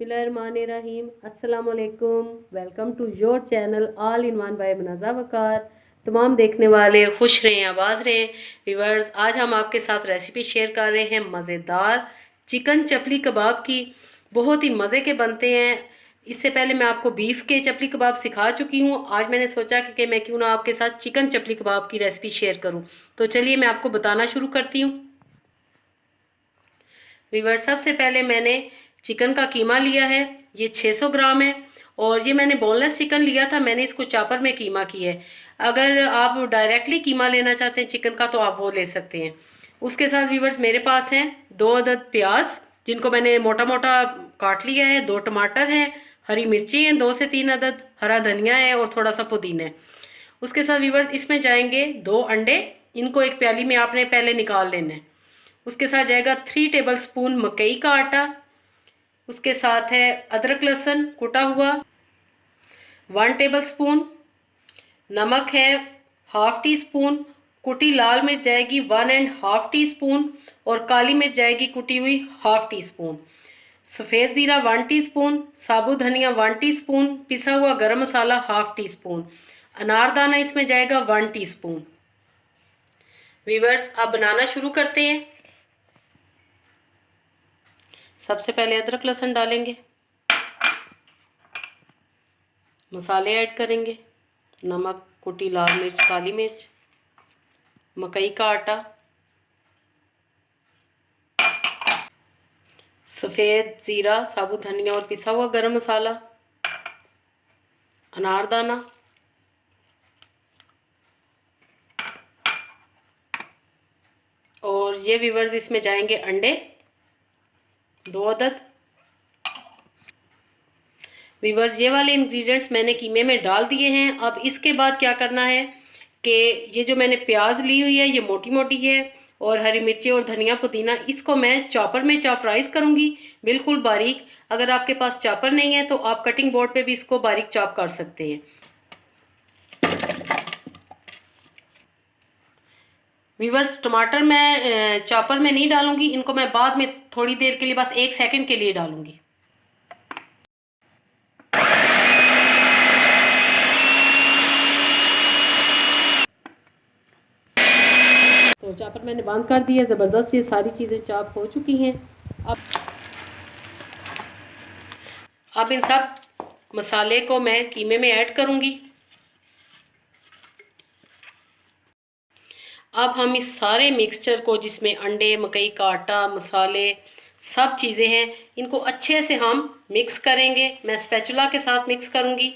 बिस्मिल्लाहिर्रहमानिर्रहीम। अस्सलाम वालेकुम। Welcome to your channel all in one by Munaza Waqar. तमाम देखने वाले खुश रहें, आबाद रहें। व्यूअर्स, आज हम आपके साथ रेसिपी शेयर कर रहे हैं मज़ेदार चिकन चपली कबाब की। बहुत ही मज़े के बनते हैं। इससे पहले मैं आपको बीफ के चपली कबाब सिखा चुकी हूँ। आज मैंने सोचा कि मैं क्यों ना आपके साथ चिकन चपली कबाब की रेसिपी शेयर करूँ। तो चलिए मैं आपको बताना शुरू करती हूँ। व्यूअर्स, सबसे पहले मैंने चिकन का कीमा लिया है, ये 600 ग्राम है। और ये मैंने बोनलेस चिकन लिया था, मैंने इसको चॉपर में कीमा किया है। अगर आप डायरेक्टली कीमा लेना चाहते हैं चिकन का तो आप वो ले सकते हैं। उसके साथ व्यूअर्स मेरे पास हैं 2 अदद प्याज, जिनको मैंने मोटा मोटा काट लिया है। 2 टमाटर हैं, हरी मिर्ची हैं 2 से 3 अदद, हरा धनिया है और थोड़ा सा पुदीना है। उसके साथ व्यूअर्स इसमें जाएंगे 2 अंडे, इनको एक प्याली में आपने पहले निकाल लेना है। उसके साथ जाएगा 3 टेबल स्पून मकई का आटा। उसके साथ है अदरक लहसुन कुटा हुआ 1 टेबल स्पून। नमक है हाफ टी स्पून। कुटी लाल मिर्च जाएगी 1.5 टी स्पून। और काली मिर्च जाएगी कुटी हुई हाफ टी स्पून। सफ़ेद ज़ीरा 1 टी स्पून। साबुत धनिया 1 टी स्पून। पिसा हुआ गरम मसाला हाफ टी स्पून। अनारदाना इसमें जाएगा 1 टी स्पून। व्यूअर्स, अब बनाना शुरू करते हैं। सबसे पहले अदरक लहसुन डालेंगे, मसाले ऐड करेंगे, नमक, कुटी लाल मिर्च, काली मिर्च, मकई का आटा, सफ़ेद ज़ीरा, साबुत धनिया और पिसा हुआ गरम मसाला, अनारदाना, और ये व्यूअर्स इसमें जाएंगे अंडे 2 अदद। व्यूअर्स, ये वाले इंग्रेडिएंट्स मैंने कीमे में डाल दिए हैं। अब इसके बाद क्या करना है कि ये जो मैंने प्याज ली हुई है ये मोटी मोटी है, और हरी मिर्ची और धनिया पुदीना इसको मैं चॉपर में चॉपराइज करूँगी बिल्कुल बारीक। अगर आपके पास चॉपर नहीं है तो आप कटिंग बोर्ड पे भी इसको बारीक चॉप कर सकते हैं। व्यूअर्स, टमाटर मैं चॉपर में नहीं डालूंगी, इनको मैं बाद में थोड़ी देर के लिए बस 1 सेकंड के लिए डालूंगी। तो चॉपर मैंने बंद कर दिया, ज़बरदस्त ये सारी चीज़ें चॉप हो चुकी हैं। अब इन सब मसाले को मैं कीमे में ऐड करूंगी। अब हम इस सारे मिक्सचर को, जिसमें अंडे, मकई का आटा, मसाले, सब चीज़ें हैं, इनको अच्छे से हम मिक्स करेंगे। मैं स्पैचुला के साथ मिक्स करूंगी।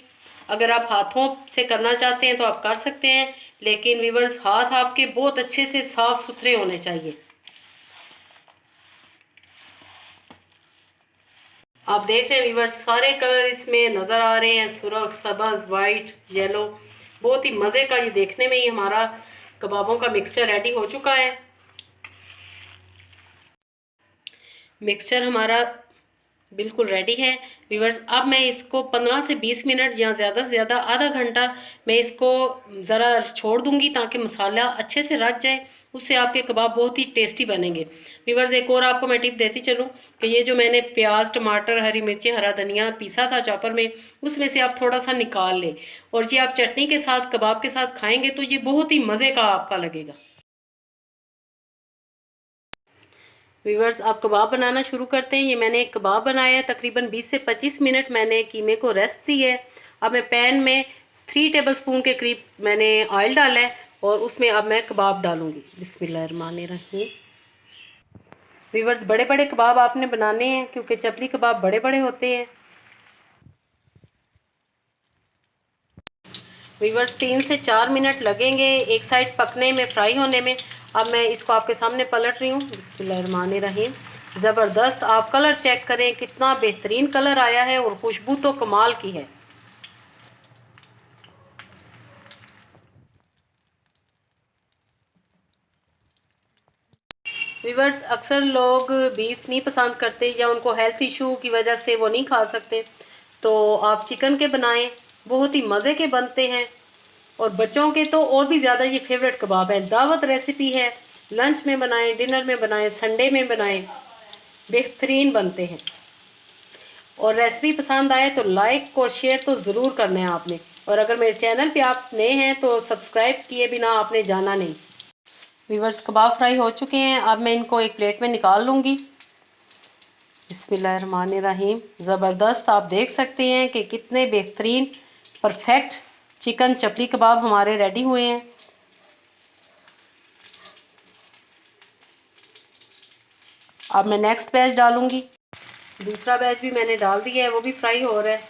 अगर आप हाथों से करना चाहते हैं तो आप कर सकते हैं, लेकिन व्यूअर्स हाथ आपके बहुत अच्छे से साफ सुथरे होने चाहिए। आप देख रहे हैं व्यूअर्स, सारे कलर इसमें नज़र आ रहे हैं, सुर्ख, सब्ज़, वाइट, येलो। बहुत ही मज़े का, ये देखने में ही हमारा कबाबों का मिक्सचर रेडी हो चुका है। मिक्सचर हमारा बिल्कुल रेडी है व्यूअर्स। अब मैं इसको 15 से 20 मिनट या ज़्यादा से ज़्यादा आधा घंटा मैं इसको ज़रा छोड़ दूंगी, ताकि मसाला अच्छे से रच जाए। उससे आपके कबाब बहुत ही टेस्टी बनेंगे। व्यूअर्स, एक और आपको मैं टिप देती चलूँ कि ये जो मैंने प्याज, टमाटर, हरी मिर्ची, हरा धनिया पीसा था चॉपर में, उसमें से आप थोड़ा सा निकाल लें, और ये आप चटनी के साथ, कबाब के साथ खाएँगे तो ये बहुत ही मज़े का आपका लगेगा। व्यूअर्स, आप कबाब बनाना शुरू करते हैं। ये मैंने एक कबाब बनाया है, तकरीबन 20 से 25 मिनट मैंने कीमे को रेस्ट दी है। अब मैं पैन में 3 टेबल स्पून के करीब मैंने ऑयल डाला है, और उसमें अब मैं कबाब डालूंगी। बिस्मिल्लाहिर्रहमानिर्रहीम। व्यूअर्स, बड़े बड़े कबाब आपने बनाने हैं, क्योंकि चपली कबाब बड़े बड़े होते हैं। व्यूअर्स, 3 से 4 मिनट लगेंगे एक साइड पकने में, फ्राई होने में। अब मैं इसको आपके सामने पलट रही हूँ। बिस्मिल्लाहिर्रहमानिर्रहीम। ज़बरदस्त, आप कलर चेक करें, कितना बेहतरीन कलर आया है, और खुशबू तो कमाल की है। व्यूअर्स, अक्सर लोग बीफ नहीं पसंद करते, या उनको हेल्थ इशू की वजह से वो नहीं खा सकते, तो आप चिकन के बनाएं, बहुत ही मज़े के बनते हैं। और बच्चों के तो और भी ज़्यादा ये फेवरेट कबाब है। दावत रेसिपी है, लंच में बनाएं, डिनर में बनाएं, संडे में बनाएं, बेहतरीन बनते हैं। और रेसिपी पसंद आए तो लाइक और शेयर तो ज़रूर करना है आपने। और अगर मेरे चैनल पे आप नए हैं तो सब्सक्राइब किए बिना आपने जाना नहीं। व्यूअर्स, कबाब फ्राई हो चुके हैं। अब मैं इनको एक प्लेट में निकाल लूँगी। बिस्मिल्लाहिर्रहमानिर्रहीम। ज़बरदस्त, आप देख सकते हैं कि कितने बेहतरीन परफेक्ट चिकन चपली कबाब हमारे रेडी हुए हैं। अब मैं नेक्स्ट बैच डालूँगी। दूसरा बैच भी मैंने डाल दिया है, वो भी फ्राई हो रहा है।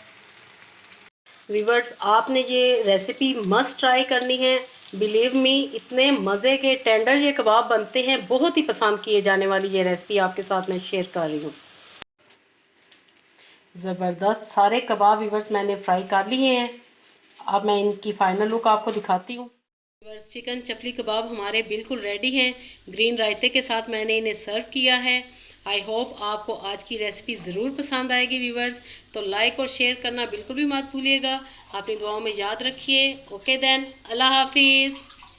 व्यूअर्स, आपने ये रेसिपी मस्ट ट्राई करनी है। बिलीव मी, इतने मज़े के टेंडर ये कबाब बनते हैं। बहुत ही पसंद किए जाने वाली ये रेसिपी आपके साथ मैं शेयर कर रही हूँ। ज़बरदस्त सारे कबाब व्यूअर्स मैंने फ्राई कर लिए हैं। अब मैं इनकी फ़ाइनल लुक आपको दिखाती हूँ। व्यूअर्स, चिकन चपली कबाब हमारे बिल्कुल रेडी हैं। ग्रीन रायते के साथ मैंने इन्हें सर्व किया है। आई होप आपको आज की रेसिपी ज़रूर पसंद आएगी व्यूअर्स। तो लाइक और शेयर करना बिल्कुल भी मत भूलिएगा। अपनी दुआओं में याद रखिए। ओके देन, अल्लाह हाफिज़।